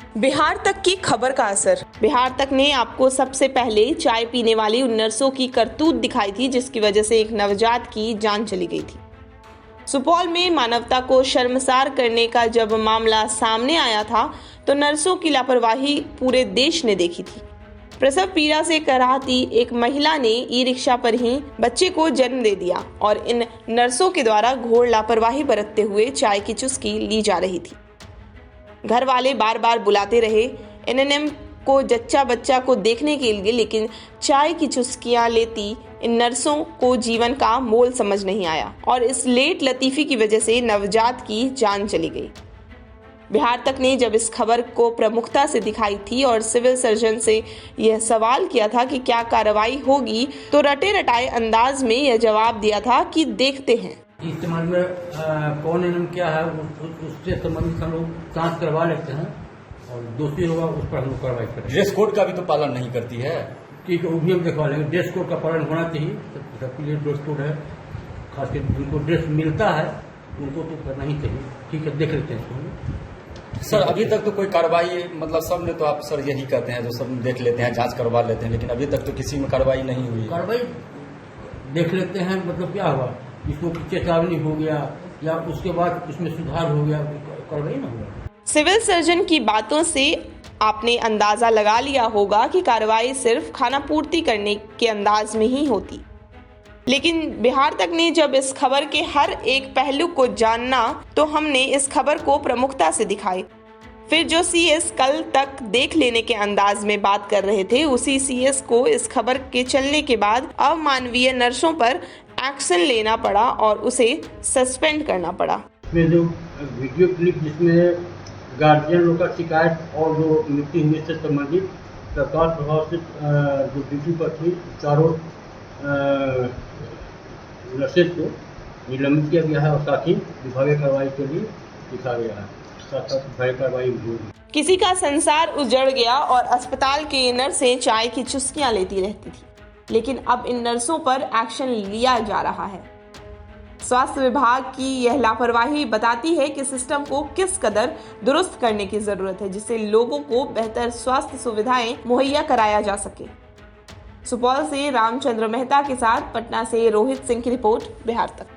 बिहार तक की खबर का असर। बिहार तक ने आपको सबसे पहले चाय पीने वाली उन नर्सों की करतूत दिखाई थी जिसकी वजह से एक नवजात की जान चली गई थी। सुपौल में मानवता को शर्मसार करने का जब मामला सामने आया था तो नर्सों की लापरवाही पूरे देश ने देखी थी। प्रसव पीड़ा से कराहती एक महिला ने ई रिक्शा पर ही बच्चे को जन्म दे दिया और इन नर्सों के द्वारा घोर लापरवाही बरतते हुए चाय की चुस्की ली जा रही थी। घर वाले बार बार बुलाते रहे एनएनएम को जच्चा बच्चा को देखने के लिए, लेकिन चाय की चुस्कियां लेती इन नर्सों को जीवन का मोल समझ नहीं आया और इस लेट लतीफी की वजह से नवजात की जान चली गई। बिहार तक ने जब इस खबर को प्रमुखता से दिखाई थी और सिविल सर्जन से यह सवाल किया था कि क्या कार्रवाई होगी, तो रटे रटाए अंदाज में यह जवाब दिया था कि देखते हैं। इस संबंध में कौन नियम क्या है उससे संबंधित हम लोग जांच करवा लेते हैं और दोषी होगा उस पर हम लोग कार्रवाई करेंगे। ड्रेस कोड का भी तो पालन नहीं करती है। ठीक है, वो भी हम देखवा लेंगे। ड्रेस कोड का पालन होना चाहिए, सबके लिए ड्रेस कोड है, खासकर जिनको ड्रेस मिलता है उनको तो करना ही चाहिए। ठीक है, देख लेते हैं सर। अभी तक तो कोई कार्रवाई, मतलब सब ने तो आप सर यही कहते हैं जो सब देख लेते हैं, जांच करवा लेते हैं, लेकिन अभी तक तो किसी में कार्रवाई नहीं हुई। कार्रवाई देख लेते हैं, मतलब क्या हुआ, इसको चेतावनी हो गया या उसके बाद इसमें सुधार हो गया, कार्रवाई ना हुआ। सिविल सर्जन की बातों से आपने अंदाजा लगा लिया होगा कि कार्रवाई सिर्फ खाना पूर्ति करने के अंदाज में ही होती, लेकिन बिहार तक ने जब इस खबर के हर एक पहलू को जानना तो हमने इस खबर को प्रमुखता से दिखाई। फिर जो सीएस कल तक देख लेने के अंदाज में बात कर रहे थे, उसी सीएस को इस खबर के चलने के बाद अमानवीय नर्सों पर एक्शन लेना पड़ा और उसे सस्पेंड करना पड़ा। इसमें जो वीडियो क्लिप जिसमें गार्जियन लोग का शिकायत और जो मृत्यु हुई से संबंधित तत्काल प्रभाव से जो ड्यूटी पर थी चारों नर्सेज को निलंबित किया गया है और साथ ही विभागीय कार्रवाई के लिए लिखा गया है, साथ साथ विभागीय कार्रवाई भी होगी। किसी का संसार उजड़ गया और अस्पताल के नर्सें चाय की चुस्कियां लेती रहती थी, लेकिन अब इन नर्सों पर एक्शन लिया जा रहा है। स्वास्थ्य विभाग की यह लापरवाही बताती है कि सिस्टम को किस कदर दुरुस्त करने की जरूरत है, जिससे लोगों को बेहतर स्वास्थ्य सुविधाएं मुहैया कराया जा सके। सुपौल से रामचंद्र मेहता के साथ पटना से रोहित सिंह की रिपोर्ट, बिहार तक।